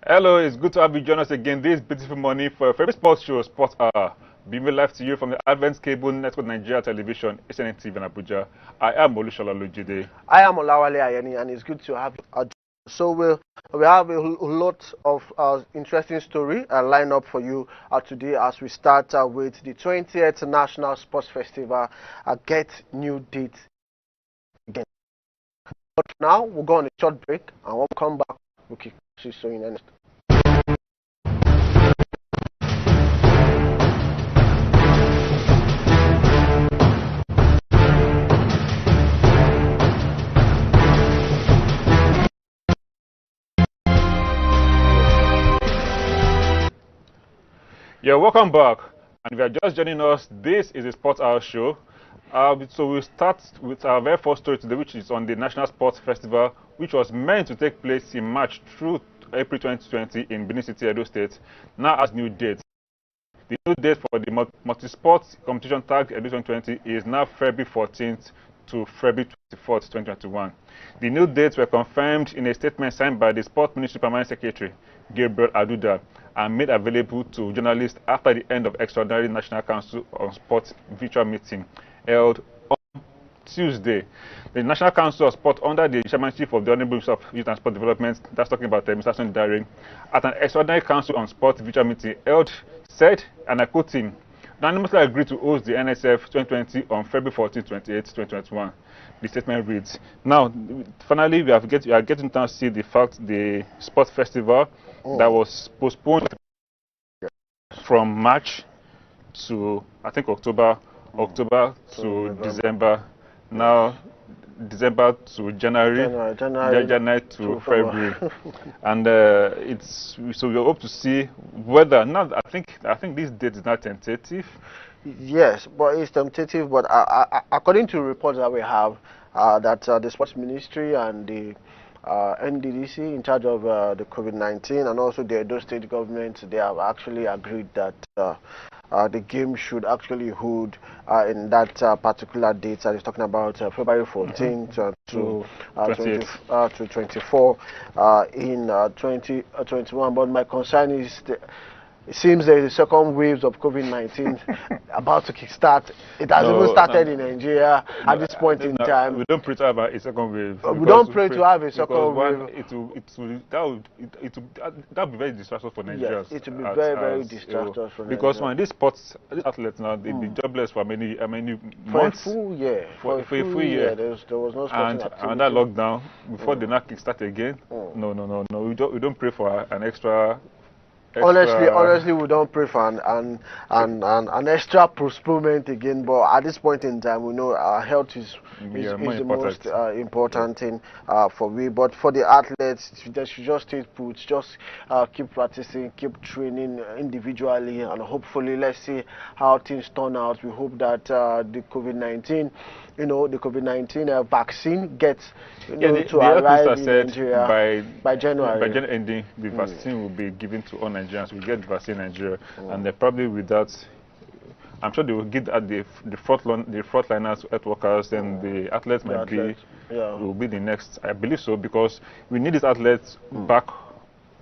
Hello, it's good to have you join us again this beautiful morning for your favorite sports show, Sports Hour. Being live to you from the Advent Cable Network Nigeria Television, ACNN TV in Abuja. I am Olushola Lujide. I am Olawale Ayeni, and it's good to have you. So we have a lot of interesting story lined up for you today as we start with the 20th National Sports Festival. Get new dates again. But now we'll go on a short break, and when we come back, we'll keep showing next. Yeah, welcome back. And if you are just joining us, this is a Sports Hour show. So we'll start with our very first story today, which is on the National Sports Festival, which was meant to take place in March through April 2020 in Benin City, Edo State, now has new dates. The new date for the multi-sports competition tagged Edo 2020 is now February 14th to February 24th, 2021. The new dates were confirmed in a statement signed by the Sports Ministry Permanent Secretary, Gabriel Aduda, and made available to journalists after the end of Extraordinary National Council on Sport virtual meeting held on Tuesday. The National Council of Sport, under the chairmanship of the Honorable Minister of Youth and Sport Development, that's talking about Mr. Son Daring, at an Extraordinary Council on Sport virtual meeting held, said, and I quote him, unanimously agreed to host the NSF 2020 on February 14, 28, 2021. The statement reads, now, finally, we are getting to see the fact the sports festival that was postponed from March to, I think, October to December, now December to January to February. And so we hope to see whether, now I think this date is not tentative. Yes, but it's tentative. But according to reports that we have, that the Sports Ministry and the NDDC in charge of the COVID-19 and also the Edo State government, they have actually agreed that the game should actually hold in that particular date that is talking about February 14th to 24 in 2021. But my concern is it seems there is a second wave of COVID-19 about to kickstart. It has even started in Nigeria at this point in time. We don't pray to have a second wave. We don't pray to have a second wave. That would be very distressful for Nigeria. Yes, it will be very distressful for Nigeria. Because when these sports athletes now, they'll be jobless for many months. For a full year. For a full year. There was no sporting activity. And that lockdown, before the now kickstart again, no. We don't pray for an extra. Honestly, we don't pray for an extra postponement again. But at this point in time, we know our health is the most important thing for we. But for the athletes, they should just stay put, just keep practicing, keep training individually, and hopefully, let's see how things turn out. We hope that the COVID-19, the COVID-19 vaccine gets to arrive in Nigeria by January. By January ending, the vaccine will be given to all Nigerians. We get the vaccine in Nigeria, and they're probably with that. I'm sure they will get at the frontliners, health workers, and the athletes will be the next. I believe so, because we need these athletes back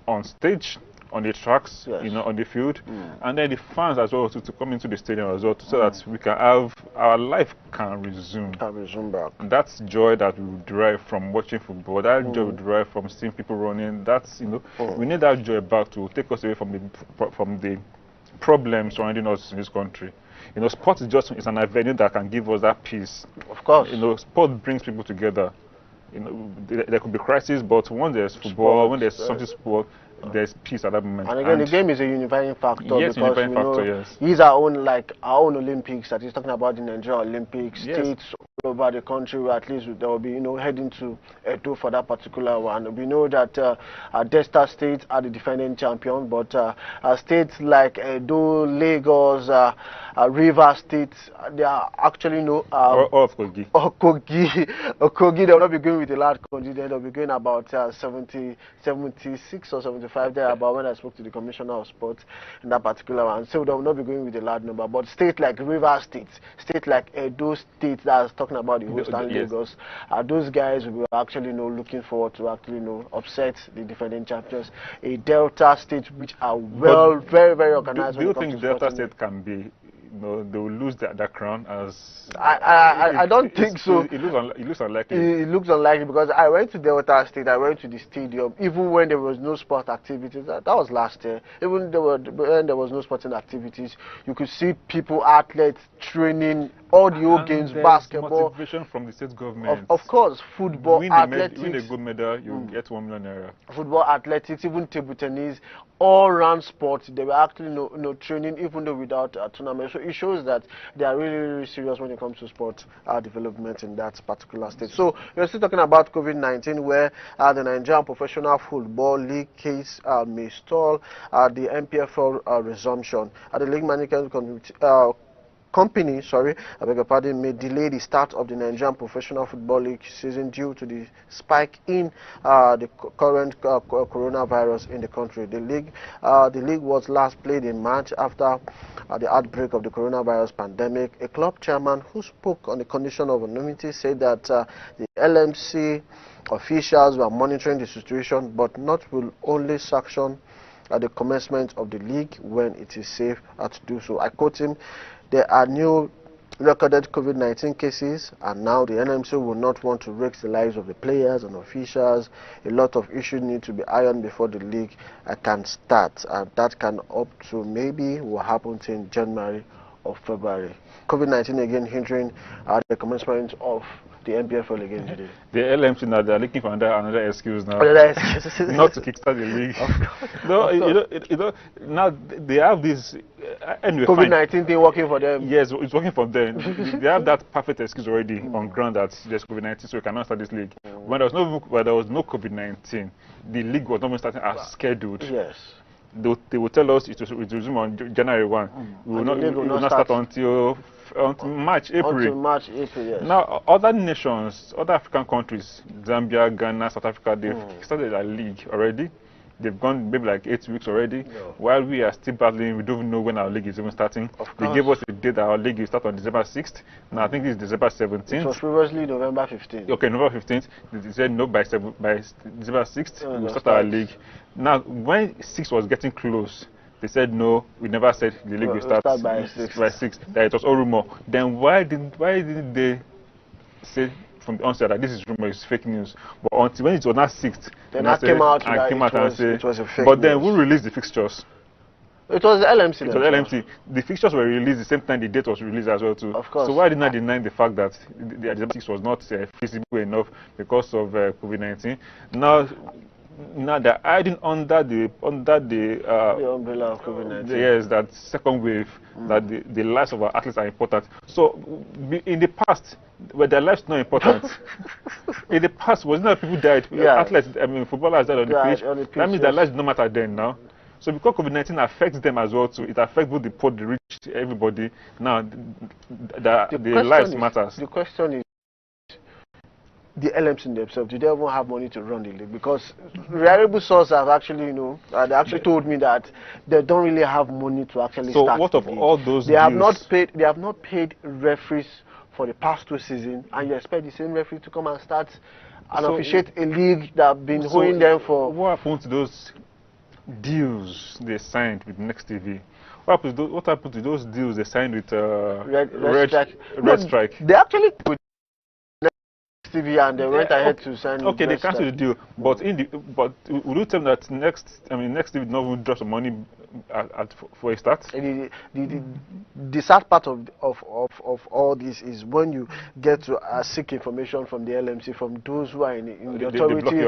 on stage, on the tracks, on the field, and then the fans as well to come into the stadium as well, so that we can have our life can resume. Back. That's joy that we derive from watching football. That joy we derive from seeing people running. That's we need that joy back to take us away from the problems surrounding us in this country. Sport is an avenue that can give us that peace. Of course. Sport brings people together. There could be crisis, but when there's football, when there's something sport, there's peace at that moment. And again, the game is a unifying factor. Yes, because unifying factor, yes. These are our own Olympics that he's talking about, the Nigerian Olympics, states all over the country, where at least they will be, heading to Edo for that particular one. We know that Delta State are the defending champion, but states like Edo, Lagos, River State, they are actually Kogi. Kogi, they will not be going with a large contingent. They'll be going about 76 or 75 there. About when I spoke to the Commissioner of Sports in that particular one, so they will not be going with a large number. But states like River State, states like Edo State, that's talking talking about the host and yes. Lagos. Those guys were actually looking forward to actually upset the defending champions, a Delta State which are very, very organized. Do you think Delta State can be? They will lose that crown as. I don't think so. It looks unlikely. It looks unlikely because I went to Delta State. I went to the stadium, even when there was no sport activities. That was last year. Even when there was no sporting activities, you could see people, athletes training, all the old games, basketball. Motivation from the state government. Of course, football, athletics. Win a gold medal, you get €1 million. Football, athletics, even table tennis, all-round sports. They were actually training, even though without a tournament. So it shows that they are really, really serious when it comes to sport development in that particular state. So we're still talking about COVID-19, where the Nigerian Professional Football League case may stall the NPFL resumption. The league management company, I beg your pardon, may delay the start of the Nigerian Professional Football League season due to the spike in the current coronavirus in the country. The league was last played in March after the outbreak of the coronavirus pandemic. A club chairman who spoke on the condition of anonymity said that the LMC officials were monitoring the situation, but will only sanction at the commencement of the league when it is safe to do so. I quote him: "There are new recorded COVID-19 cases, and now the NMC will not want to risk the lives of the players and officials. A lot of issues need to be ironed before the league can start, and that can up to maybe will happen in January or February." COVID-19 again hindering the commencement of the NPFL again today. The LMC now, they're looking for another excuse now. Not to kickstart the league. Of course. Now they have this anyway, COVID-19 thing working for them. Yes, it's working for them. They have that perfect excuse already on ground that there's COVID-19, so we cannot start this league. When there was no COVID-19, the league was not even starting as scheduled. Yes. They will tell us it will resume on January 1. We will not start until March, April. Until March, April, yes. Now, other nations, other African countries, Zambia, Ghana, South Africa, they've started a league already. They've gone maybe like 8 weeks already. While we are still battling, we don't even know when our league is even starting. They gave us a date that our league will start on December 6th. Now, I think it's December 17th. It was previously November 15th. Okay, November 15th. They said no, by December 6th, we'll start our league. Now, when 6 was getting close, they said no, we never said the league will start by 6. That it was all rumor. Then why didn't they say from the onset that this is rumor, it's fake news? But until when it was not 6th, then I came out and said it was a fake but then news. who released the fixtures? It was the LMC. It was LMC. The fixtures were released the same time the date was released as well too. Of course. So why did not deny the fact that the December 6th was not feasible enough because of COVID-19? Now they're hiding under the umbrella of COVID-19. Yes, that second wave, that the lives of our athletes are important. So in the past, were their lives not important? In the past, wasn't that people died? Athletes, footballers died on the pitch. That means their lives don't matter then now. So because COVID-19 affects them as well too, it affects both the poor, the rich, everybody. Now the lives matters. The question is, the LMC themselves, do they even have money to run the league? Because reliable sources have actually, they actually told me that they don't really have money to actually start. So what of all those They have not paid referees for the past 2 seasons, and you expect the same referee to come and start and officiate a league that have been holding them for. What happened to those deals they signed with Next TV? What happened to those deals they signed with Red Strike? They actually put TV and they went ahead to sign. Okay, they canceled the deal, but would you tell me that Next TV not even drop some money for a start? The sad part of all this is when you get to seek information from the LMC, from those who are in the authority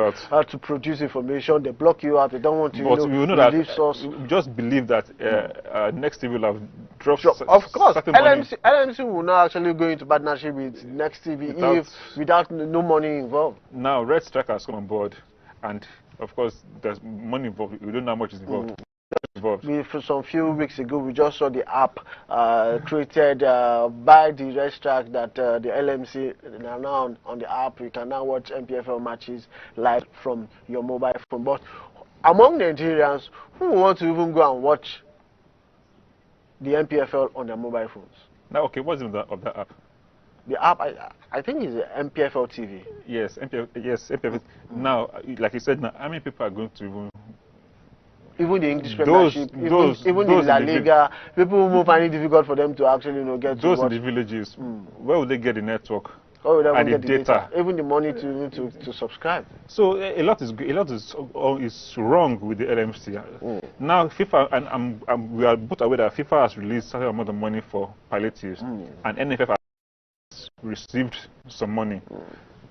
to produce information, they block you out. They don't want to. But we know that. We just believe that Next TV will have dropped. Of course, LMC will not actually go into partnership with Next TV without no money involved. Now Red Strike has come on board, and of course there's money involved. We don't know how much is involved. For some few weeks ago, we just saw the app created by the Red Strike that the LMC now on the app. You can now watch NPFL matches live from your mobile phone. But among Nigerians, who want to even go and watch the NPFL on their mobile phones? Now, okay, what's the name of that app? The app, I think, is MPFL TV. Yes, MPFL. Now, like you said, now how many people are going to even the English Premiership, even the La Liga, people will find it difficult for them to actually get those to watch. in the villages. Where would they get the network? Or would and get the data, even the money to subscribe. So a lot is wrong with the LMC. Now FIFA and we are both aware that FIFA has released a certain amount of money for palliatives, and NFF has received some money.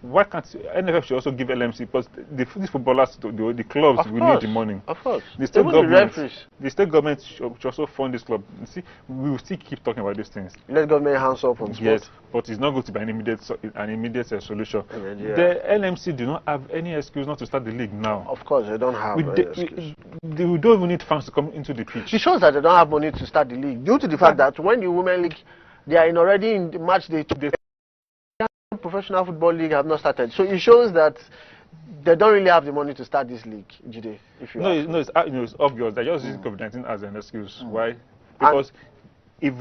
Why can't NFF should also give LMC, because these footballers, the clubs will need the money. Of course. The state government, the state government should also fund this club. You see, we will still keep talking about these things. Let government hands off on sport. Yes, but it's not going to be an immediate solution. The LMC do not have any excuse not to start the league now. Of course, they don't have excuse. We don't even need fans to come into the pitch. It shows that they don't have money to start the league, due to the fact that when the Women League, they are already in the match day. Professional football league have not started, so it shows that they don't really have the money to start this league, Jide. It's obvious. They're just using COVID-19 as an excuse. Why? Because if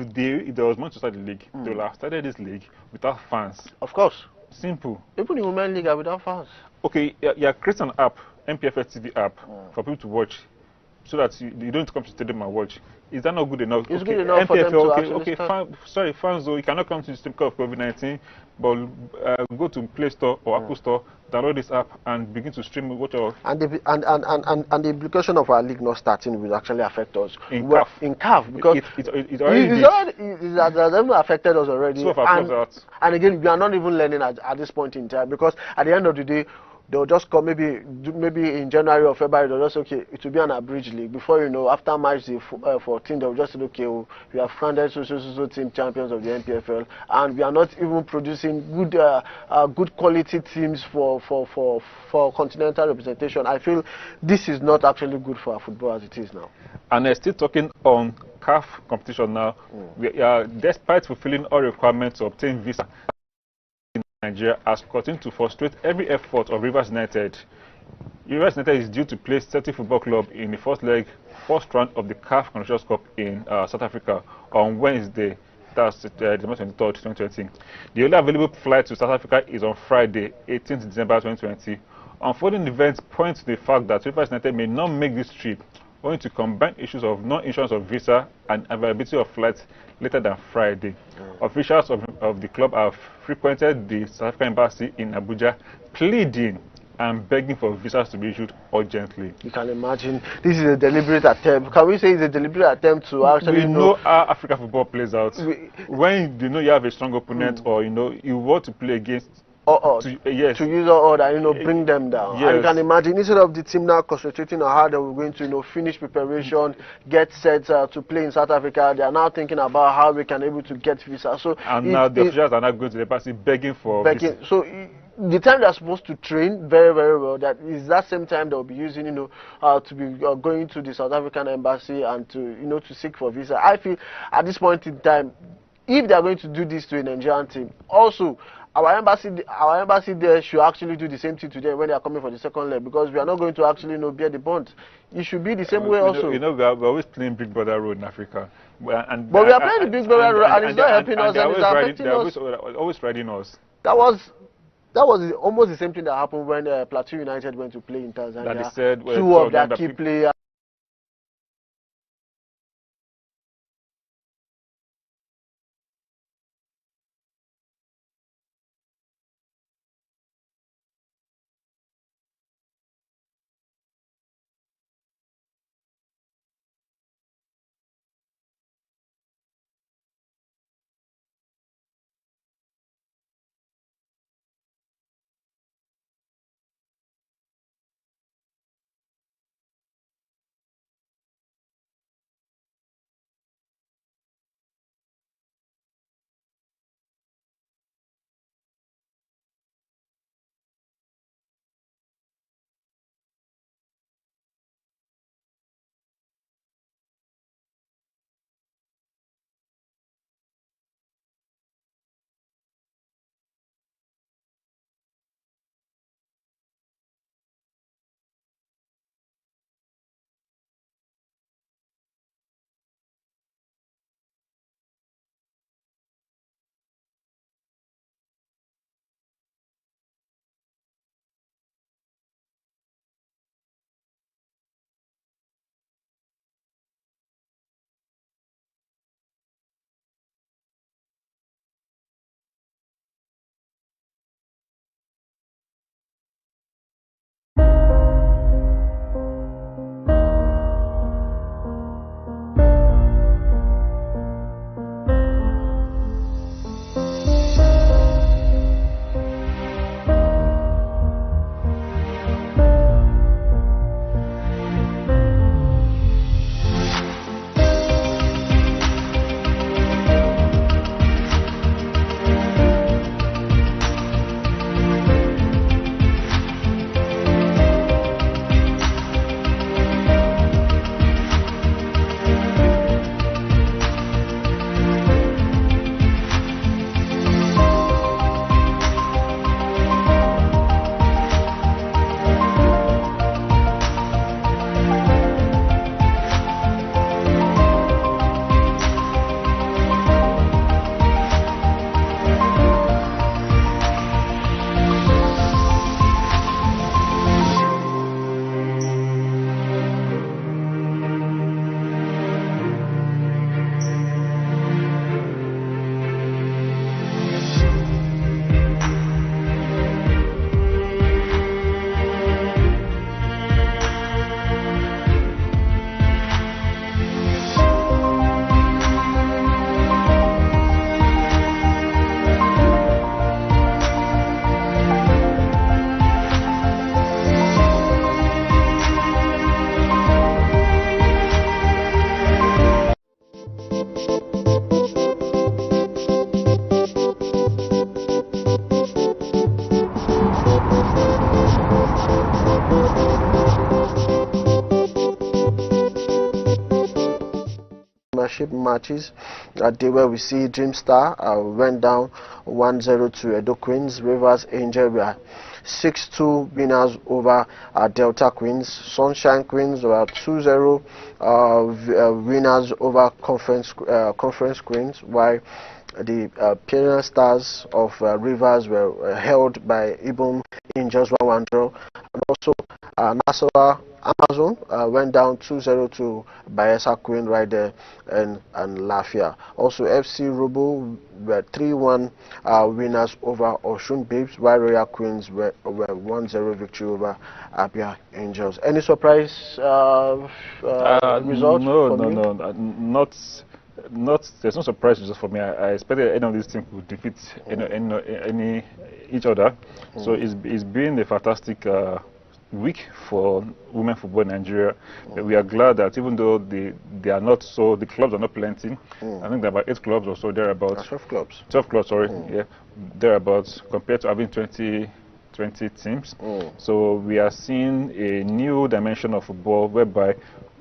there was money to start the league, they would have started this league without fans. Of course. Simple. Even the Women League are without fans. Okay, you're creating an app, MPFL TV app, for people to watch, so that you don't come to stadium and watch. Is that not good enough? It's good enough for them to actually sorry, fans, though, you cannot come to the system because of COVID-19, but go to Play Store or Apple Store, download this app, and begin to stream whatever. And the implication of our league not starting will actually affect us. In CAF. In CAF, because it already affected us already. And again, we are not even learning at this point in time, because at the end of the day, they'll just come maybe in January or February. They'll just it will be an abridged league. Before you know, after March the 14th, they'll just say, okay, we have founded so team champions of the MPFL, and we are not even producing good quality teams for continental representation. I feel this is not actually good for our football as it is now. And still talking on CAF competition now, we are, despite fulfilling all requirements to obtain visa, Nigeria has continued to frustrate every effort of Rivers United. Rivers United is due to play Celtic Football Club in the first round of the CAF Confederations Cup in South Africa on Wednesday. That's December 23rd, 2020. The only available flight to South Africa is on Friday, 18th December 2020. Unfolding events point to the fact that Rivers United may not make this trip, owing to combined issues of non-issuance of visa and availability of flights later than Friday. Officials of the club have frequented the South African embassy in Abuja, pleading and begging for visas to be issued urgently. You can imagine, this is a deliberate attempt. Can we say it's a deliberate attempt to actually know how African football plays out? When you know you have a strong opponent, or you want to play against, to use order, bring them down. Yes. And you can imagine, instead of the team now concentrating on how they were going to finish preparation, get set to play in South Africa, they are now thinking about how we can able to get visa. So now the officials are not going to the embassy begging for visa. So the time they are supposed to train very, very well, that is that same time they'll be using, to be going to the South African embassy and to seek for visa. I feel at this point in time, if they are going to do this to a Nigerian team, also our embassy there should actually do the same thing to them when they are coming for the second leg, because we are not going to actually bear the bond. It should be the same way also. We are always playing Big Brother role in Africa. But we are playing the Big Brother role, and it's not helping us, and it's affecting us. They are always riding us. That was almost the same thing that happened when Plateau United went to play in Tanzania. That they said, two of their key players Premiership matches. Day where we see Dreamstar went down 1-0 to Edo Queens. Rivers Angel were 6-2 winners over Delta Queens. Sunshine Queens were 2-0 winners over Conference Queens, while the Pioneer Stars of Rivers were held by Ibom Angels 1-1 draw. And also Nassau Amazon went down 2-0 to Bayelsa Queen right there and Lafia. Also FC Robo were 3-1 winners over Oshun Babes, while Royal Queens were 1-0 victory over Abia Angels. Any surprise result? No, not. There's no surprise result for me. I expected any of these teams would defeat each other. So it's been a fantastic week for women football in Nigeria. We are glad that even though they are not so, the clubs are not plenty. I think there are about 8 clubs or so thereabouts. 12 clubs. 12 clubs, sorry. Yeah, thereabouts, compared to having 20 teams. So we are seeing a new dimension of football whereby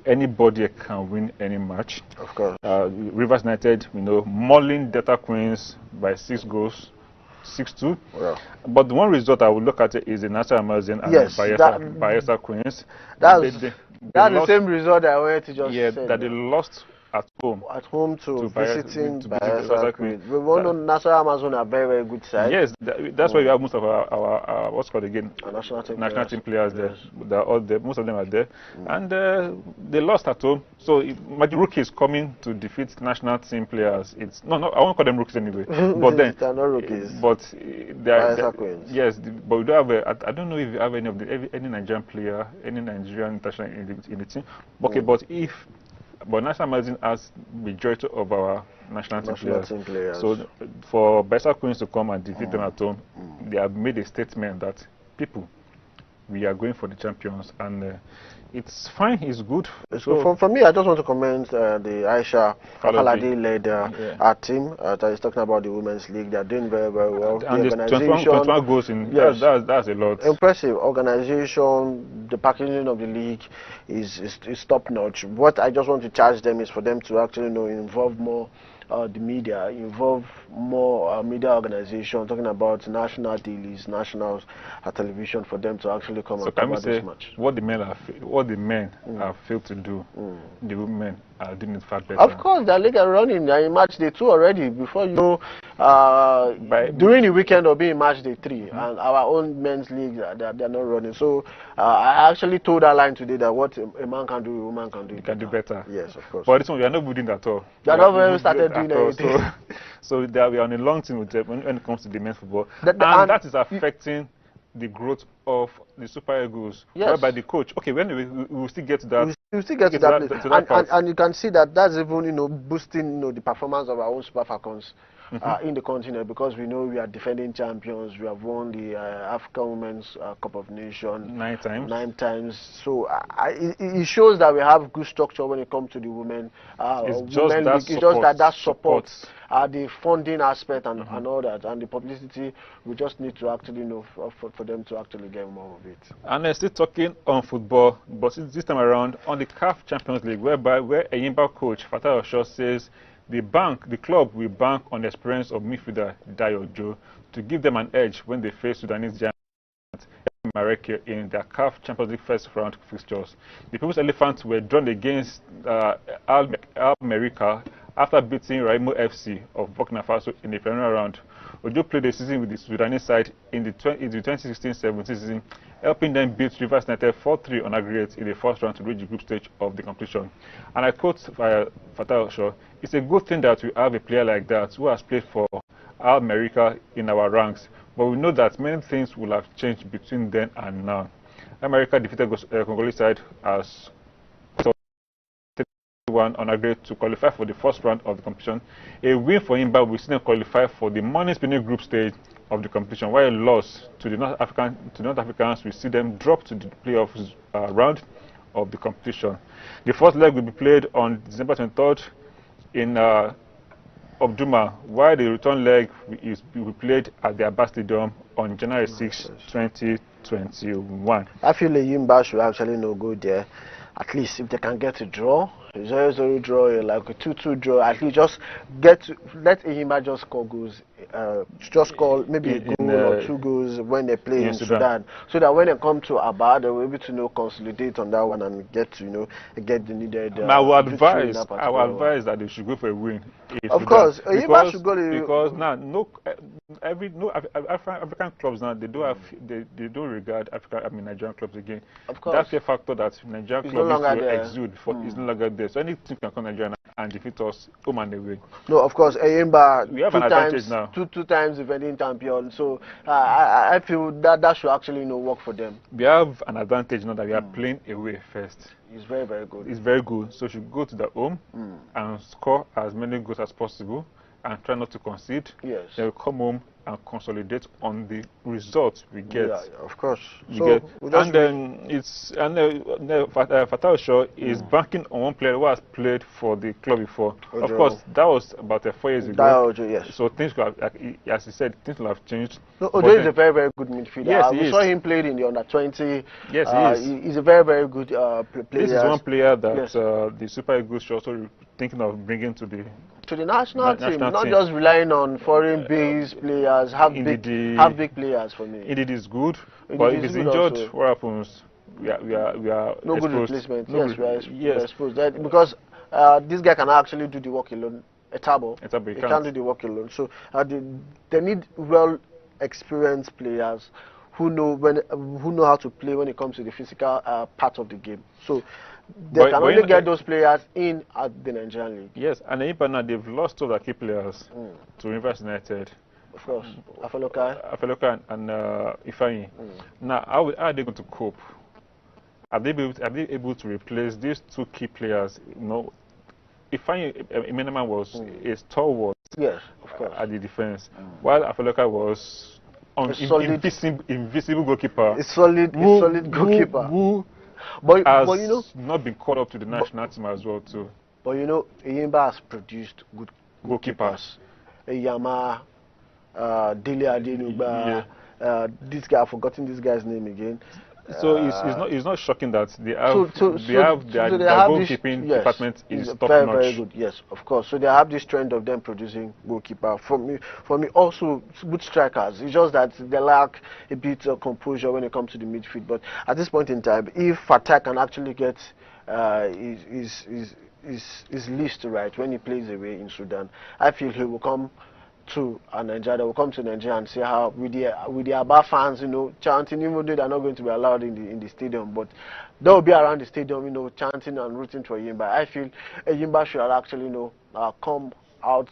anybody can win any match. Of course. Rivers United, mauling Delta Queens by 6 goals, 6-2. Yeah. But the one result I would look at it is the Nassau Amazon and Bayelsa Queens. That's the same result I wanted to just say. That they lost at home. At home to visiting Bayelsa Queens. We all know Nassau Amazon are very, very good side. Yes, that's why we have most of our what's called again? National team players there. Yes. They're all there. Most of them are there. And they lost at home. So imagine rookies coming to defeat national team players. It's I won't call them rookies anyway. But then they're not rookies. But they're Queens. Yes, but we don't have I don't know if you have any Nigerian player, any Nigerian international in the team. Okay, but National Amazon has majority of our national team players. So for Bayelsa Queens to come and defeat them at home, they have made a statement that we are going for the champions, and it's fine, it's good. So for me, I just want to comment the Aisha Falade-led team that is talking about the Women's League. They are doing very, very well. And the 21 goals in, yes, that's a lot. Impressive organization. The packaging of the league is top notch. What I just want to charge them is for them to actually involve more the media, involve more media organization, talking about national dailies, national television, for them to actually come and cover this match. What the men have failed to do, the women are doing it far better. Of course, the league are running. They're in match day 2 already. Before during the weekend or be in match day 3, and our own men's league they're not running. So I actually told that line today that what a man can do, a woman can do. You can do better. Yes, of course. But this one we are not building at all. They are not even started doing anything. So we are on a long team with them when it comes to the men's football, and that is affecting the growth of the Super Eagles. Yes. Whereby the coach, okay, when we will still get to that. We'll still get to that, and you can see that that's even boosting the performance of our own Super Falcons in the continent, because we know we are defending champions. We have won the African Women's Cup of Nations 9 times. 9 times. So it shows that we have good structure when it comes to the women. It's just that support. The funding aspect and all that, and the publicity. We just need to actually for them to actually get more of it. And still talking on football, but this time around on the CAF Champions League, where Eyimba coach Fatah Osho says the club will bank on the experience of midfielder Dayo Joe to give them an edge when they face Sudanese giant Mareke in their CAF Champions League first round fixtures. The People's Elephants were drawn against Al Merika after beating Raimo FC of Burkina Faso in the final round. Ojo played the season with the Sudanese side in the 2016-17 season, helping them beat Rivers United 4-3 on aggregate in the first round to reach the group stage of the competition. And I quote Fatah Osho, "It's a good thing that we have a player like that who has played for Al Merika in our ranks, but we know that many things will have changed between then and now." America defeated Congolese side as on aggregate to qualify for the first round of the competition. A win for Imba will see them qualify for the Morning Spinning group stage of the competition, while a loss to the North Africans will see them drop to the playoffs round of the competition. The first leg will be played on December 23rd in Obduma, while the return leg will be played at the Abba Stadium on January 6, 2021. I feel Eyimba should actually go there. At least if they can get a draw, 0-0 draw, like a 2-2 draw. At least just let Ehimba just score goals, just score maybe a goal or 2 goals when they play in Sudan, so that when they come to Aba, they will be able to consolidate on that one and get to get the needed. I will advise that they should go for a win. Of course, Ehimba should go because now no African clubs now they don't regard Nigerian clubs again. Of course, that's a factor that Nigerian clubs used to exude before is no longer there. So any team can come Nigeria and defeat us home and away. No, of course, Ehimba we have an advantage now. Two times defending champion. So I feel that should actually work for them. We have an advantage now that we are playing away first. It's very, very good. It's very good. So we should go to the home and score as many goals as possible and try not to concede. Yes. Then we come home and consolidate on the results we get. Yeah, of course. And then Fatal Shaw is banking on one player who has played for the club before. Ojo. Of course, that was about 4 years ago. Ojo, yes. So things could have, as he said, things will have changed. No, Ojo is a very, very good midfielder. Yes, we saw him played in the under-20. Yes, he is. He's a very, very good player. This is one player that the Super Eagles should also thinking of bringing to the national team, not just relying on foreign-based players. Have big players for me. Indeed is good, but if he's injured, what happens? We are no exposed. Good replacement. No yes, we are exposed. Because this guy can actually do the work alone. Etabo he can't do the work alone. So they need well-experienced players who know how to play when it comes to the physical part of the game. So they can only get those players in at the Nigerian League. Yes, and now they've lost all their key players to Rivers United. Of course, Afeloka and Ifeanyi. Now, how are they going to cope? Are they able to replace these 2 key players? Ifeanyi Imenaman was a stalwart. Yes, of course. At the defense, while Afeloka was invisible goalkeeper. A solid goalkeeper. Who has not been caught up to the national team as well too. But Ehimba has produced good goalkeepers. Eyama, Dele Adenugba, this guy, I've forgotten this guy's name again. So it's not shocking that their goalkeeping department is top notch. Very good. Yes, of course. So they have this trend of them producing goalkeeper. For me, also good strikers. It's just that they lack a bit of composure when it comes to the midfield. But at this point in time, if Fatah can actually get his list right when he plays away in Sudan, I feel he will come to Nigeria. They will come to Nigeria and see how with the Aba fans, chanting, even though they're not going to be allowed in the stadium, but they will be around the stadium, chanting and rooting for Ehimba. I feel Ehimba should actually, come out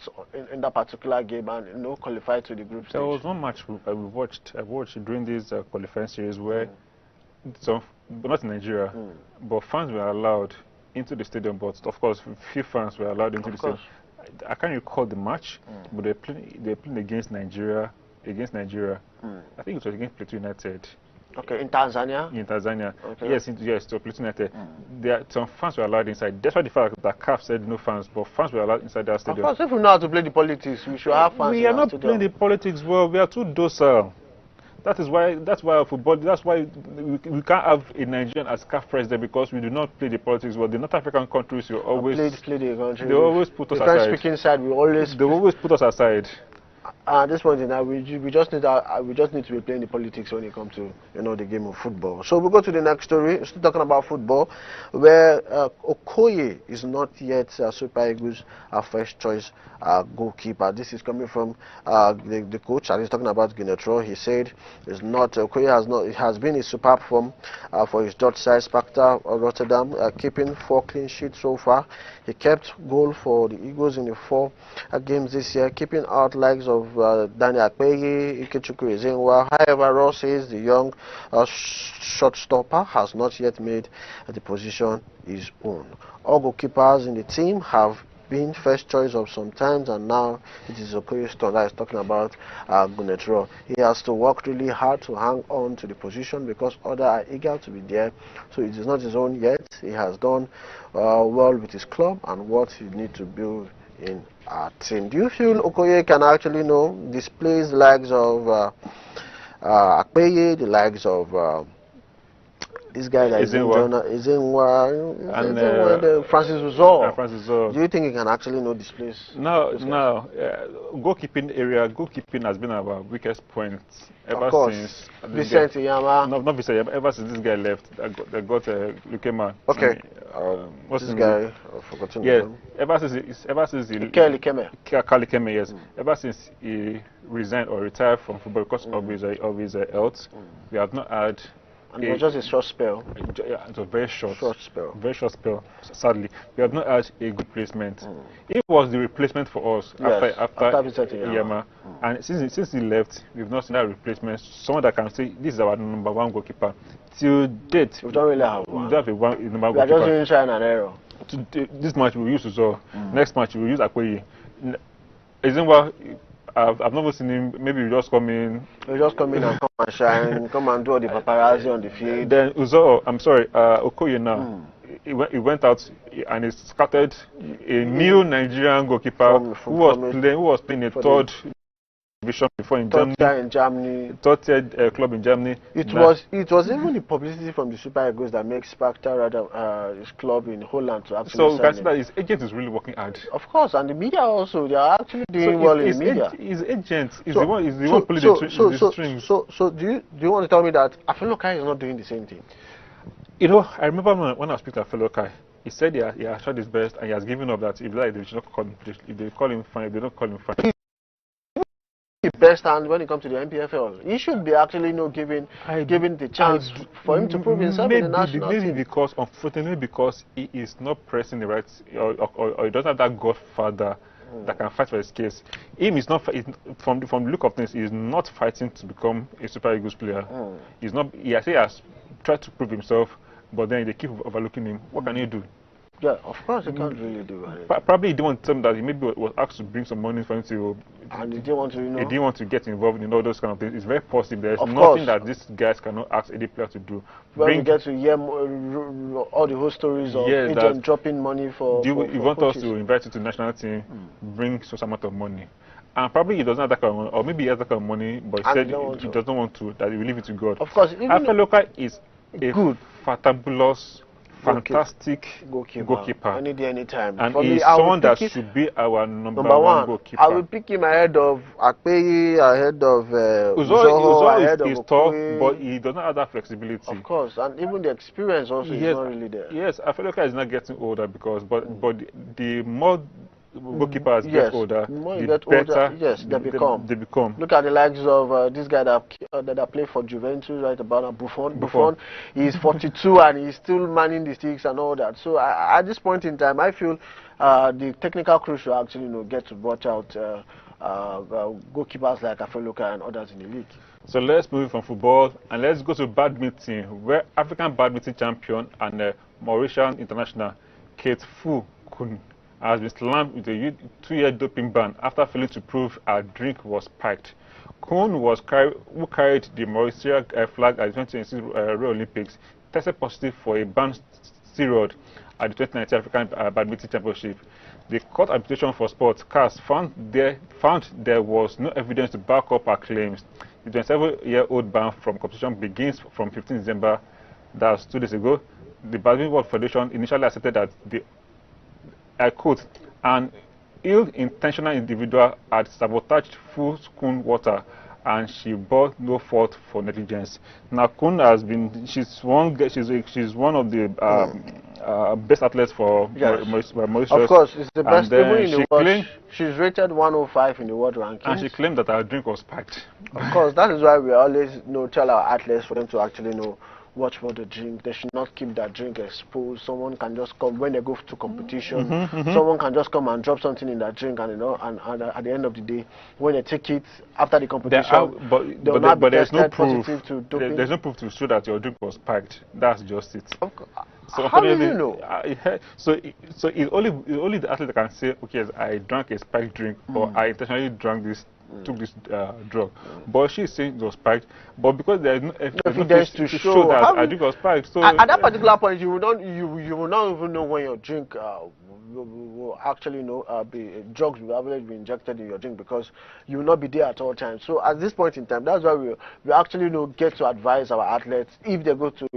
in that particular game and qualify to the group stage. There was one match I watched during this qualifying series where not in Nigeria, but fans were allowed into the stadium, but of course few fans were allowed into the stadium. I can't recall the match, but they're playing against Nigeria. I think it was against Plateau United. Okay, in Tanzania? In Tanzania. Okay. Yes, to Plateau United. Some fans were allowed inside. That's why the fact that CAF said no fans, but fans were allowed inside that stadium. Of course, if we know how to play the politics, we should have fans. We are not playing the politics well. We are too docile. That's why football. That's why we can't have a Nigerian as CAF president, because we do not play the politics well. The North African countries will always play the country. They always put us aside. The French-speaking side will always. They always put us aside. At this point in time, we just need to be playing the politics when it comes to the game of football. So we go to the next story. We're still talking about football, where Okoye is not yet Super Eagles' first choice goalkeeper. This is coming from the coach, and he's talking about Gnetro. He said Okoye has been in superb form for his Dutch side, Sparta Rotterdam, keeping 4 clean sheets so far. He kept goal for the Eagles in the 4 games this year, keeping out legs of Daniel Akpegi, Ikechukwu Ezenwa. However, Ross says the young shortstopper has not yet made the position his own. All goalkeepers in the team have been first choice of sometimes, and now it is Okoye's turn. That is talking about Gunetro. He has to work really hard to hang on to the position because others are eager to be there. So it is not his own yet. He has done well with his club and what he needs to build in our team. Do you feel Okoye can actually display the likes of Akpeye, the likes of This guy that is in Francis Francis Do you think he can actually displace? No. Goalkeeping has been our weakest point ever since. Vicente Yama. No, not Vicente Yama. Ever since this guy left, they got leukemia. Okay. What's this guy? I've forgotten. Yeah. Ever since he Likeme, yes. Ever since he resigned or retired from football because of his health, we have not had. And it was just a short spell. Yeah, it was very short. Very short spell. Sadly, we have not had a good replacement. It was the replacement for us after Yama, and since he left, we've not seen that replacement. Someone that can say this is our number one goalkeeper. Till date, we don't really have one. We don't have a number one goalkeeper. We are just doing trying and error. This match we will use Uzo. Next match we will use Akweyi. Isn't what? I've never seen him. Maybe you just come in. You just come in and come and shine, come and do all the paparazzi on the field. Then Uzo, I'm sorry, Okoye now. He went out and he scattered a new Nigerian goalkeeper who was playing a third division before in Germany. Third tier club in Germany. It was even the publicity from the Super Eagles that makes Sparta his club in Holland to actually. So we can see that his agent is really working hard. Of course, and the media also, they are actually doing well in the media. His agent is the one pulling the strings. So do you want to tell me that Afelokai is not doing the same thing? You know, I remember when I was speaking to Afelokai, he said he has tried his best and he has given up that if they should not call him, if they call him fine, if they don't call him fine. Best hand when it comes to the NPFL. He should be actually given the chance for him to prove himself in the national team. Unfortunately, because he is not pressing the right, or he doesn't have that godfather that can fight for his case. Him is not from the look of things. He is not fighting to become a Super Eagles player. He's not. He has tried to prove himself, but then they keep overlooking him. What can he do? Yeah, of course, he can't really do anything. Probably he didn't want to tell him that he maybe was asked to bring some money for him to. And he didn't want to, He didn't want to get involved in all those kind of things. It's very possible. There's nothing that these guys cannot ask any player to do. When we get to hear all the whole stories of agents dropping money for. You want us to invite you to the national team, bring some amount of money. And probably he doesn't have that kind of money, or maybe he has that kind of money, but he said he doesn't want to, that he will leave it to God. Of course, Afelokai is a good, fantabulous, fantastic goalkeeper. Any day, anytime. And he's someone that should be our number one goalkeeper. I will pick him ahead of Akpeyi, ahead of Uzo is tough, but he does not have that flexibility. Of course, and even the experience also is not really there. Yes, Afelokai is not getting older because, but the more goalkeepers get older, the better they become. Look at the likes of this guy that played for Juventus, right about Buffon. Buffon, he's 42 and he's still manning the sticks and all that. So at this point in time, I feel the technical crew should actually get to watch out goalkeepers like Afelokai and others in the league. So let's move from football and let's go to badminton, where African badminton champion and Mauritian international Kate Fu Kun has been slammed with a 2-year doping ban after failing to prove her drink was spiked. Kun who carried the Mauritian flag at the 2026 Rio Olympics tested positive for a banned steroid at the 2019 African Badminton Championship. The Court of Arbitration for Sport (CAS) found there was no evidence to back up her claims. The 27-year-old ban from competition begins from 15 December, that's 2 days ago. The Badminton World Federation initially accepted that I quote, an ill-intentional individual had sabotaged Fu Kun water and she bore no fault for negligence. Now Kun she's one of the best athletes for Mauritius. Of course, it's the best even in the world. She's rated 105 in the world ranking. And she claimed that her drink was spiked. Of course, that is why we always tell our athletes for them to actually watch for the drink. They should not keep that drink exposed. Someone can just come when they go to competition. Someone can just come and drop something in that drink, and and at the end of the day, when they take it after the competition, but there's no proof. There's no proof to show that your drink was packed. That's just it. So how do you know? So it's only the athlete that can say, okay, I drank a spiked drink, or I intentionally drank this took this drug. But she's saying it was spiked. But because there is no evidence to show that I drink was spiked. So at that particular point, you will not even know when your drink will actually drugs will probably be injected in your drink, because you will not be there at all times. So at this point in time, that's why we actually get to advise our athletes, if they go to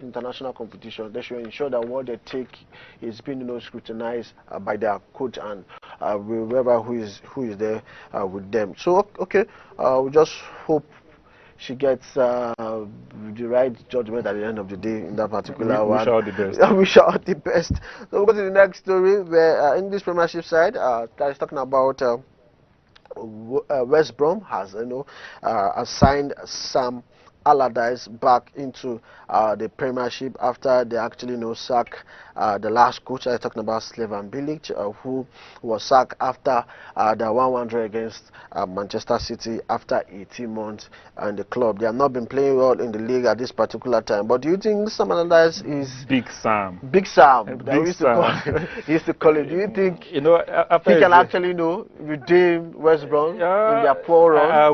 international competition, they should ensure that what they take is being scrutinized by their coach and whoever who is there with them. So okay, we just hope she gets the right judgment at the end of the day in that particular one. We wish her the best. We wish her the best. So we'll go to the next story, where English Premiership side that is talking about West Brom has assigned Sam Allardyce back into the Premiership after they actually sack the last coach. I'm talking about Slaven Bilic, who was sacked after the 1-1 draw against Manchester City after 18 months in the club. They have not been playing well in the league at this particular time. But do you think Sam Allardyce is Big Sam? Big Sam. He used to call it. Do you think he can actually redeem West Brom in their poor run? I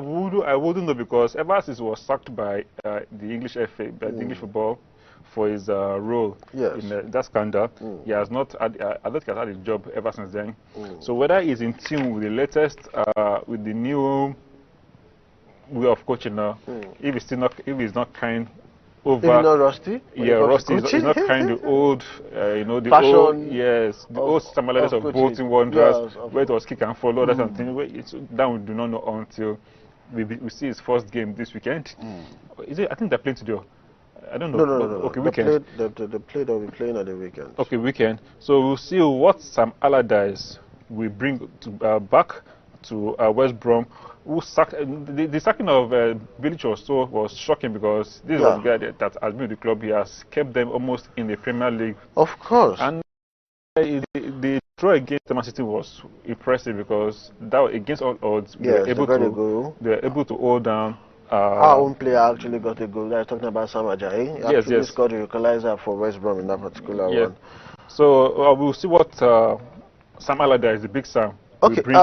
wouldn't know, because ever since he was sacked by the English FA, the English football, for his role in that scandal, he has not had, I don't think he has had a job ever since then. So whether he's in tune with the latest, with the new way of coaching now, if he's not kind over, maybe not rusty. Yeah, rusty. He's not kind of old, the fashion, old Sam Allardyce of Bolton Wanderers, where it was kick and follow, that something. That we do not know until we see his first game this weekend. Is it? I think they're playing today. I don't know. No. Okay, weekend. They'll be playing at the weekend. Okay, weekend. So we'll see what Sam Allardyce will bring back to West Brom. Who sacked the sacking of Bilic was shocking, because this was the guy that has been with the club. He has kept them almost in the Premier League. Of course. And the draw against Man City was impressive, because that was against all odds. They were able to hold down. Our own player actually got a goal. They're talking about Sam Ajayi. He actually scored a equalizer for West Brom in that particular one. So we'll see what Sam Allardyce, the Big Sam, okay, will bring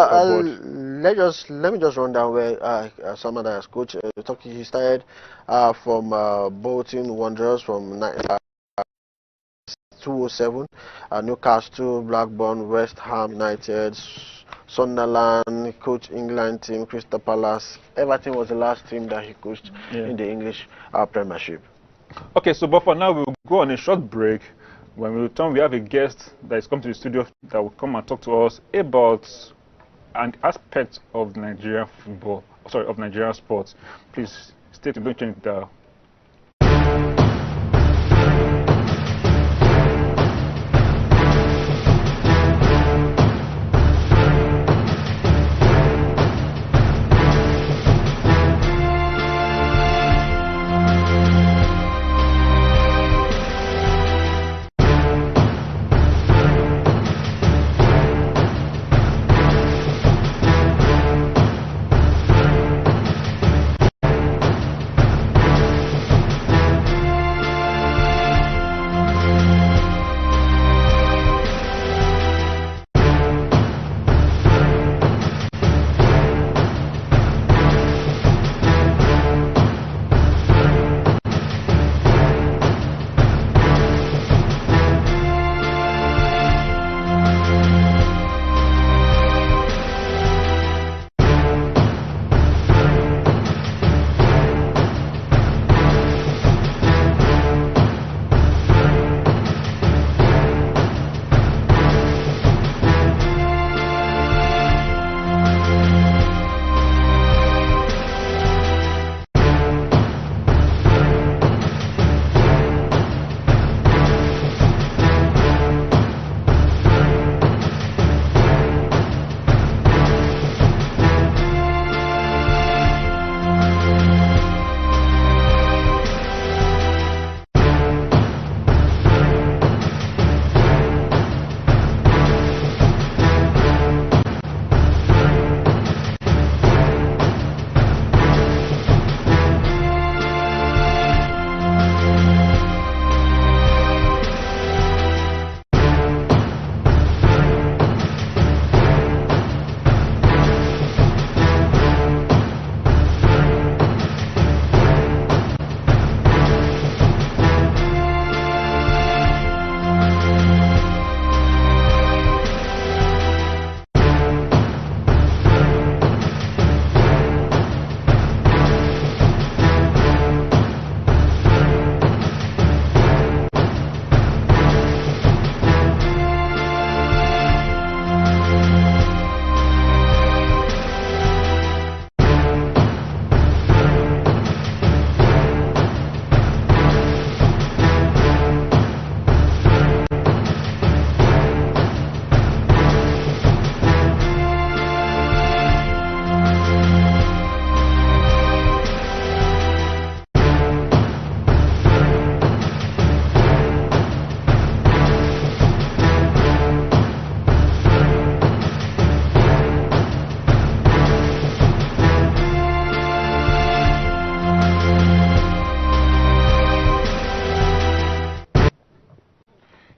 let me just run down where Sam Allardyce coach. He started from Bolton Wanderers from 2007, Newcastle, Blackburn, West Ham United, Sunderland, coach England team, Crystal Palace. Everton was the last team that he coached in the English Premiership. Okay, so but for now we'll go on a short break. When we return, we have a guest that is coming to the studio that will come and talk to us about an aspect of Nigerian football, of Nigerian sports. Please stay tuned, don't change the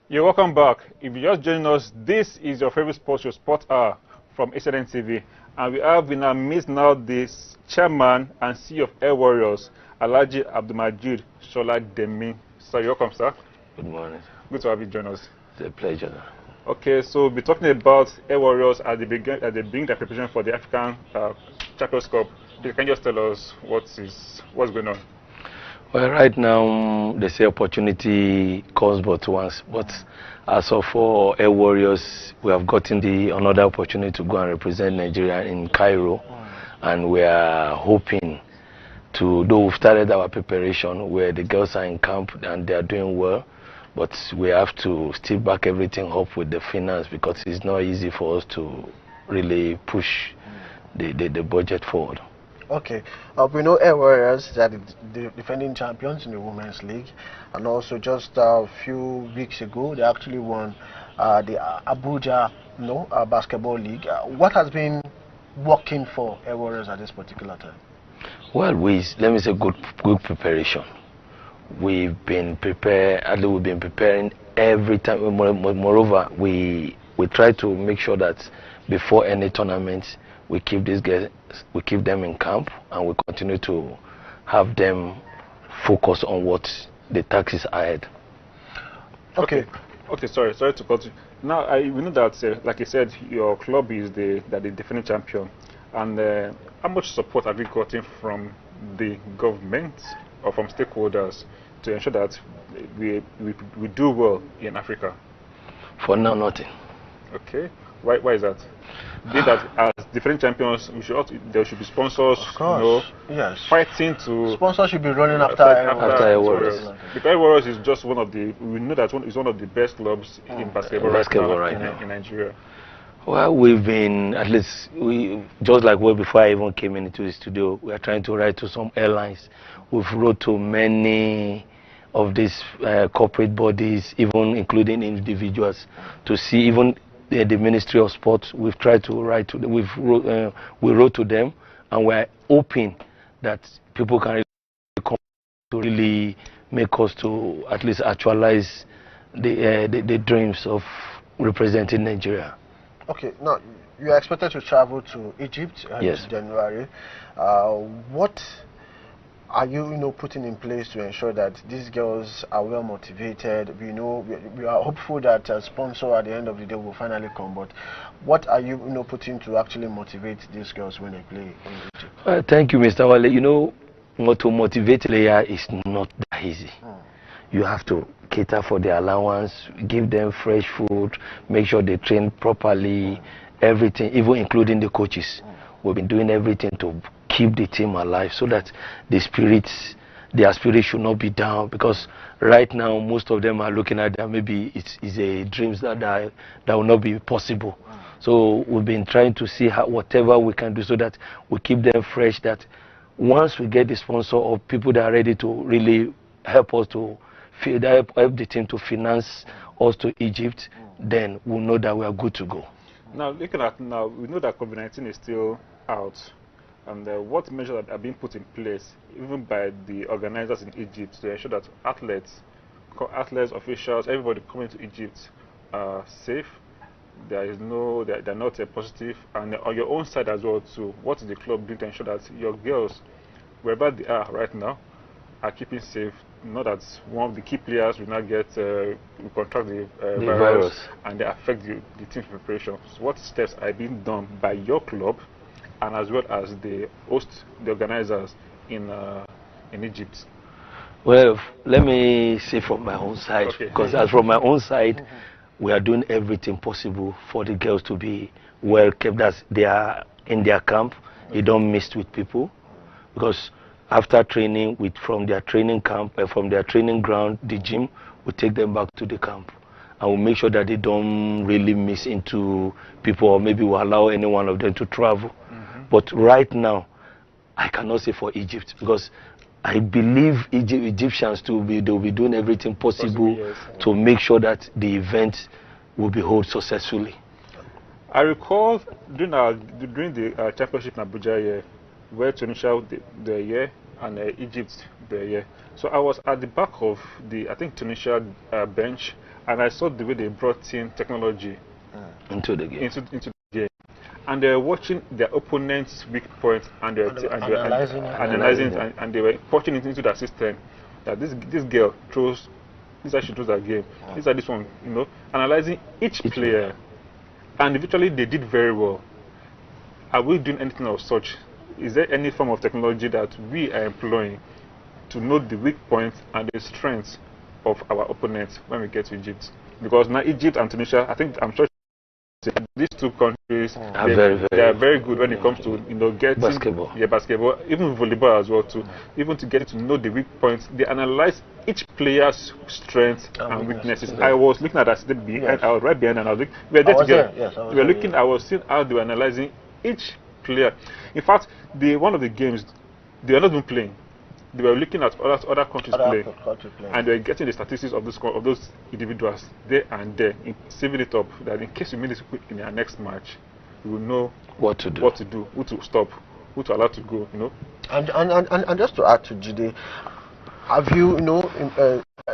You're welcome back. If you're just joining us, this is your favorite sports show, Sport Hour from ACNN TV. And we have in our midst now this chairman and CEO of Air Warriors, Alhaji Abdulmajid Shola Demi. Sir, you're welcome, sir. Good morning. Good to have you join us. It's a pleasure. Okay, so we'll be talking about Air Warriors as they begin their preparation for the African Champions Cup. You can just tell us what's going on. Well, right now, they say opportunity comes but once. But as of for Air Warriors, we have gotten another opportunity to go and represent Nigeria in Cairo. And we are hoping though we've started our preparation where the girls are in camp and they are doing well. But we have to still back everything up with the finance because it's not easy for us to really push the budget forward. Okay, we know Air Warriors that the defending champions in the Women's League, and also just a few weeks ago they actually won the Abuja Basketball League. What has been working for Air Warriors at this particular time? Well, let me say good preparation. We've been preparing every time. Moreover, we try to make sure that before any tournament we keep these guys, we keep them in camp, and we continue to have them focus on what the task is ahead. Okay, sorry to cut you. Now, we know that, like you said, your club is the defending champion. And how much support have you gotten from the government or from stakeholders to ensure that we do well in Africa? For now, nothing. Okay. Why is that? Be that as different champions, there should be sponsors, of course. Yes. Fighting to... Sponsors should be running after Air Warriors. Because Air Warriors is just one of the... We know that it's one of the best clubs in basketball right now in Nigeria. Well, we've been, at least, just like before I even came into the studio, we are trying to write to some airlines. We've wrote to many of these corporate bodies, even including individuals, to see even the Ministry of Sport. We've tried to write to them. We wrote to them, and we're hoping that people can really come to really make us to at least actualize the dreams of representing Nigeria. Okay, now you are expected to travel to Egypt yes. in January. What are you putting in place to ensure that these girls are well motivated? We are hopeful that a sponsor at the end of the day will finally come. But what are you putting to actually motivate these girls when they play in Egypt? Thank you, Mr. Wale. To motivate a player is not that easy. You have to cater for their allowance, give them fresh food, make sure they train properly, everything, even including the coaches. We've been doing everything to keep the team alive so that their spirit should not be down, because right now most of them are looking at that maybe it's a dreams that will not be possible. So we've been trying to see whatever we can do so that we keep them fresh, that once we get the sponsor or people that are ready to really help us to help the team to finance us to Egypt, then we'll know that we are good to go. Now, looking at we know that COVID-19 is still out, and what measures are being put in place, even by the organizers in Egypt, to ensure that athletes, officials, everybody coming to Egypt are safe. They're not positive, and on your own side as well too. What is the club doing to ensure that your girls, wherever they are right now, are keeping safe? Not that one of the key players will not get contract the virus and they affect the team's preparation. So what steps are being done by your club and as well as the organizers in Egypt? Well, let me say from my own side, because as from my own side, we are doing everything possible for the girls to be well kept, as they are in their camp. They don't mix with people, because after training from their training camp, from their training ground, the gym, we take them back to the camp, and we make sure that they don't really mix into people, or maybe we'll allow any one of them to travel. But right now, I cannot say for Egypt, because I believe Egyptians they'll be doing everything possible to make sure that the event will be held successfully. I recall during the championship in Abuja, where Tunisia the year and Egypt the year. So I was at the back of the Tunisia bench, and I saw the way they brought in technology into the game. Into the game. And they're watching their opponent's weak points and they're analyzing it, and they were punching it into their system. That this girl throws, this is how she throws her game. This is how this one, you know, analyzing each player. And eventually they did very well. Are we doing anything of such? Is there any form of technology that we are employing to know the weak points and the strengths of our opponents when we get to Egypt? Because now Egypt and Tunisia, I'm sure these two countries they are very good when it comes to, you know, getting basketball, even volleyball as well too. Even to get to know the weak points, they analyze each player's strengths and weaknesses. I was looking at that I was right behind, and I was looking, we were there together. We were looking. I was seeing how they were analyzing each player. In fact, one of the games they were not even playing. They were looking at other countries play, and they were getting the statistics of those individuals there and there, saving it up, that in case we meet this in our next match, we will know what to do, who to stop, who to allow to go, you know. And just to add to Jide, have you,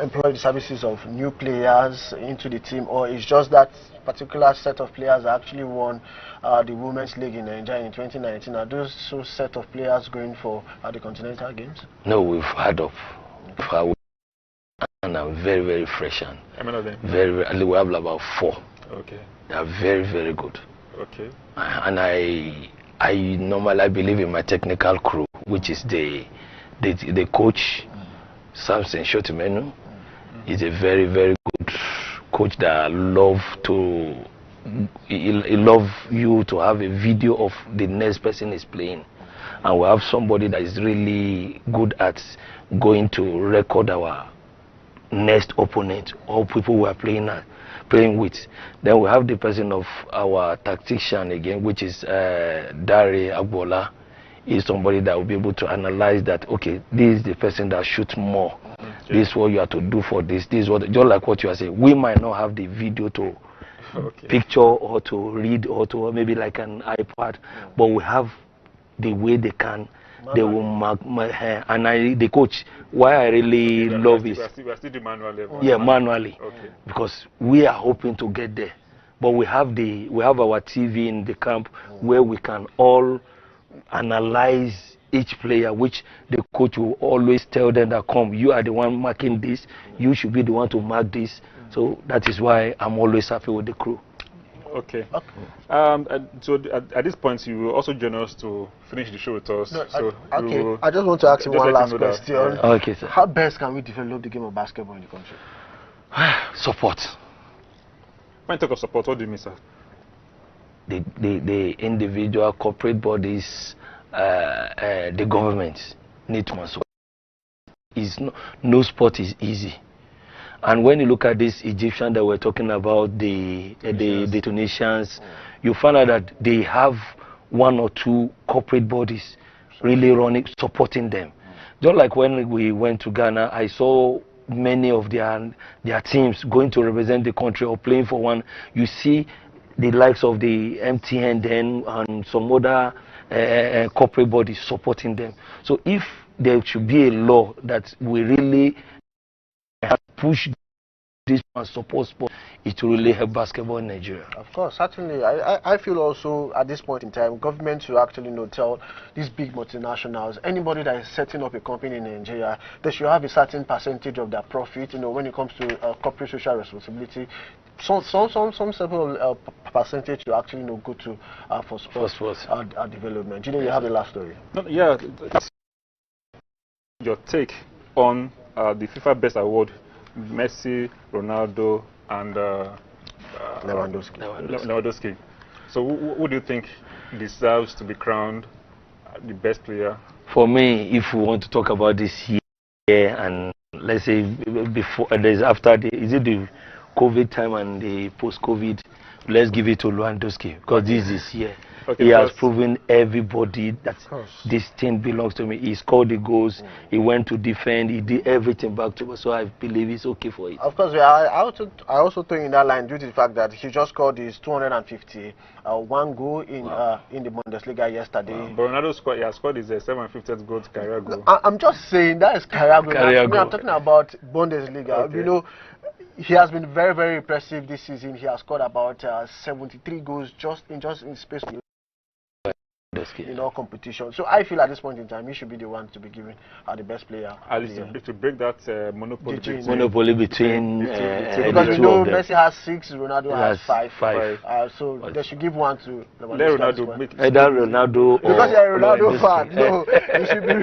employed the services of new players into the team, or is just that particular set of players that actually won the Women's League in Nigeria in 2019? Are those set of players going for the Continental Games? No, we've had of, and I'm very, very fresh and very, we have about 4. Okay. They are very, very good. Okay. And I normally believe in my technical crew, which is the coach, Samson Shotimenu. He's a very, very good coach that he love you to have a video of the next person is playing, and we have somebody that is really good at going to record our next opponent or people we are playing with. Then we have the person of our tactician again, which is Dare Agbola. Is somebody that will be able to analyze that, okay, this is the person that shoots more. This is what you have to do for this. This is what, just like what you are saying. We might not have the video to picture or to read or to maybe like an iPad, but we have the way they can. They will mark my hair. And the coach, why I really love is we are still the manual level. Yeah, manually. Okay. Because we are hoping to get there. But we have our TV in the camp where we can all analyze each player, which the coach will always tell them that, come, you are the one marking this, you should be the one to mark this. So that is why I'm always happy with the crew. Okay. So at this point, you will also join us to finish the show with us. No, okay. I just want to ask you one last question. Okay, sir. How best can we develop the game of basketball in the country? Support. When you talk of support, what do you mean, sir? The individual corporate bodies, the government need to support. No sport is easy. And when you look at this Egyptian that we're talking about, the Tunisians, you find out that they have 1 or 2 corporate bodies really running, supporting them. Just like when we went to Ghana, I saw many of their teams going to represent the country or playing for one. You see the likes of the MTN then and some other corporate bodies supporting them. So if there should be a law that we really push this and support sport, it will really help basketball in Nigeria. Of course, certainly. I feel also at this point in time, government should actually tell these big multinationals, anybody that is setting up a company in Nigeria, they should have a certain percentage of their profit, when it comes to corporate social responsibility. Some several percentage to actually go to for sports development. You have the last story. Yeah, your take on the FIFA Best Award, Messi, Ronaldo, and Lewandowski. So, who do you think deserves to be crowned the best player? For me, if we want to talk about this year, and let's say before, after is it the COVID time and the post-COVID, let's give it to Lewandowski, because this is here. Okay, he has proven everybody that this thing belongs to me. He scored the goals, he went to defend, he did everything back to us, so I believe it's okay for it. Of course, I also think in that line, due to the fact that he just scored his 251 goal in the Bundesliga yesterday. Wow. But Ronaldo has scored his 750th goal career goal. I'm just saying that is career goal. I'm talking about Bundesliga. Okay. he has been very, very impressive this season. He has scored about 73 goals just in space in all competitions. So I feel at this point in time, he should be the one to be given the best player. At least to break that monopoly between because we know Messi has 6, Ronaldo has 5. So they should give one to Ronaldo. Ronaldo. Because you're a Ronaldo fan. No, you should be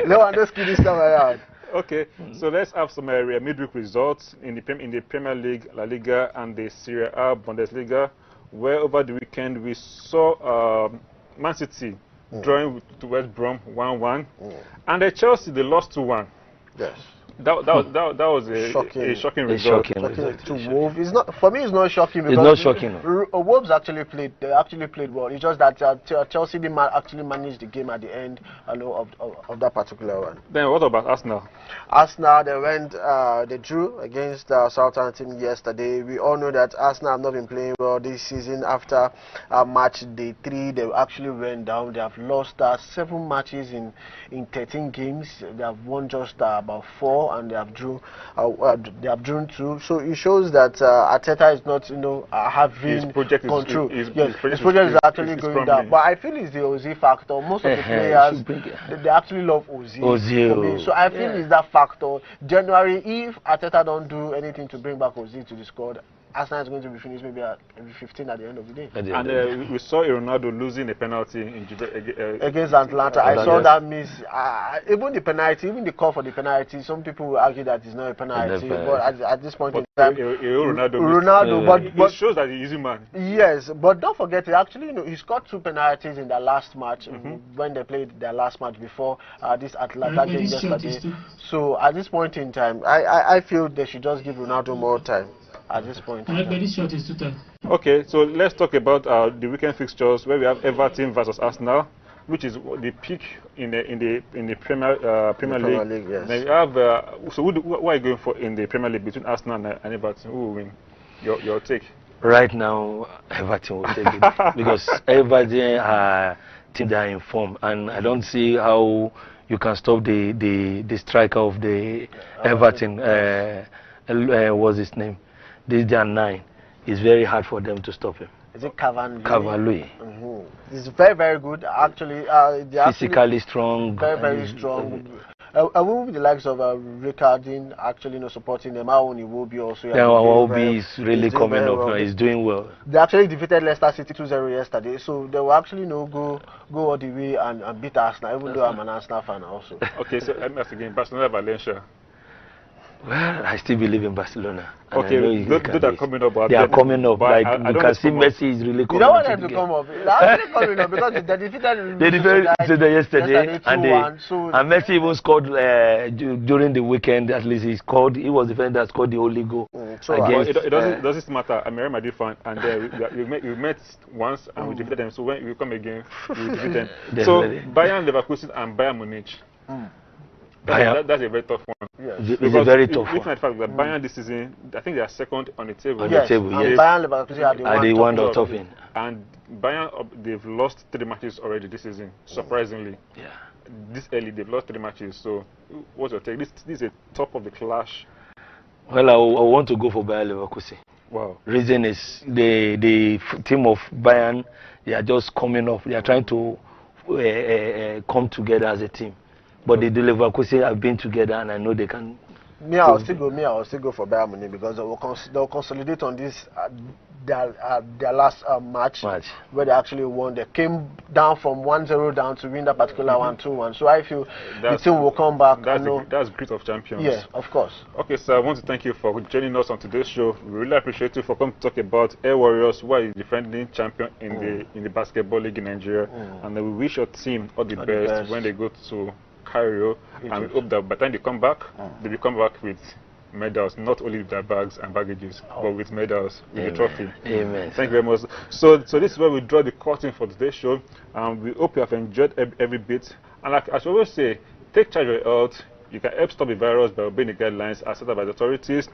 Lewandowski this time around. Okay, so let's have some midweek results in the Premier League, La Liga, and the Serie A Bundesliga, where over the weekend we saw Man City drawing to West Brom 1-1, and Chelsea they lost 2-1. Yes. That was a shocking result. To Wolves. It's not, for me, it's not shocking because it's not shocking. Wolves actually played. They actually played well. It's just that Chelsea didn't actually manage the game at the end, of that particular one. Then what about Arsenal? Arsenal, they drew against Southampton yesterday. We all know that Arsenal have not been playing well this season. After match day 3, they actually went down. They have lost 7 matches in 13 games. They have won just about 4. And they have drawn 2. So it shows that Arteta is not, having control. His project is actually going down. But I feel it's the Ozil factor. Most of the players they actually love Ozil. So I feel it's that factor. January, if Arteta don't do anything to bring back Ozil to the squad, Arsenal is going to be finished maybe at 15 at the end of the day. And we saw Ronaldo losing a penalty against Atlanta. I saw that miss. Even the penalty, even the call for the penalty, some people will argue that it's not a penalty. But at this point in time, Ronaldo, but it shows that he's a man. Yes, but don't forget, he scored 2 penalties in the last match when they played their last match before this Atlanta game yesterday. So at this point in time, I feel they should just give Ronaldo more time. At this point. Okay, so let's talk about the weekend fixtures where we have Everton versus Arsenal, which is the peak in the Premier League. Yes. Then you have so who are you going for in the Premier League between Arsenal and Everton? Who will win? Your take? Right now, Everton will take it because Everton are team that are in form, and I don't see how you can stop the striker of the Everton. What's his name? This is their 9. It's very hard for them to stop him. Is it Cavani? Cavani. He's very, very good. Actually, physically strong. Very, very strong. I will be the likes of Ricardin actually supporting them. How only will be also. Yeah, Iwobi is really coming up now. He's doing well. They actually defeated Leicester City 2-0 yesterday, so they will actually go all the way and beat Arsenal. Even though I'm an Arsenal fan also. Okay, so I'm asking again, Barcelona Valencia. Well, I still believe in Barcelona. Okay, those are coming up. They are coming up. Like you can see, Messi is really coming up. You don't want them to come up. They're actually coming up because they defeated yesterday, and Messi even scored during the weekend. At least he scored. He was the defender that scored the only goal. It doesn't matter. I'm a Real Madrid fan, and we met once and we defeated them. So when we come again, we defeat them. So Bayern Leverkusen and Bayern Munich. That's a very tough one. Yes. It's a very tough one. Looking at the fact that Bayern this season, I think they are second on the table. Yes. Bayern Leverkusen are the one top in. And Bayern, they've lost 3 matches already this season, surprisingly. Yeah. This early, they've lost 3 matches. So, what's your take? This is a top of the clash. Well, I want to go for Bayern Leverkusen. Wow. Reason is the team of Bayern, they are just coming off. They are trying to come together as a team. But the Leverkusen have been together, and I know they can. I'll still go for Bayern Munich because they'll consolidate on this their last match where they actually won. They came down from 1-0 down to win that particular 1-2-1. So I feel the team will come back. That's Grit of Champions. Yeah, of course. Okay, so I want to thank you for joining us on today's show. We really appreciate you for coming to talk about Air Warriors, who are the defending champion in the basketball league in Nigeria, and we wish your team all the best when they go to Cairo, and we hope that by the time they come back, they will come back with medals, not only with their bags and baggages, but with medals, with the trophy. Amen. Thank you very much. So this is where we draw the curtain for today's show, and we hope you have enjoyed every bit. And like as we always say, take charge of your health. You can help stop the virus by obeying the guidelines as set by the authorities.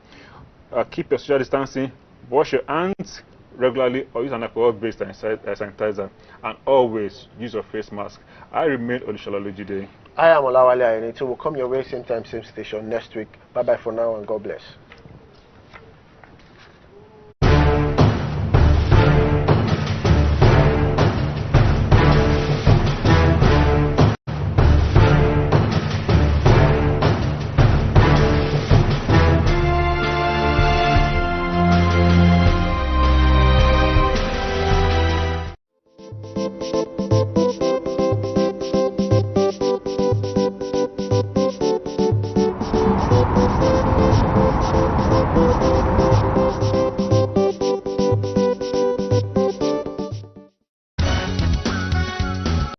Keep your social distancing, wash your hands regularly, or use an alcohol-based sanitizer, and always use your face mask. I remain Olushola Olujide. I am Olawale Ayeni. We'll come your way same time, same station next week. Bye bye for now, and God bless.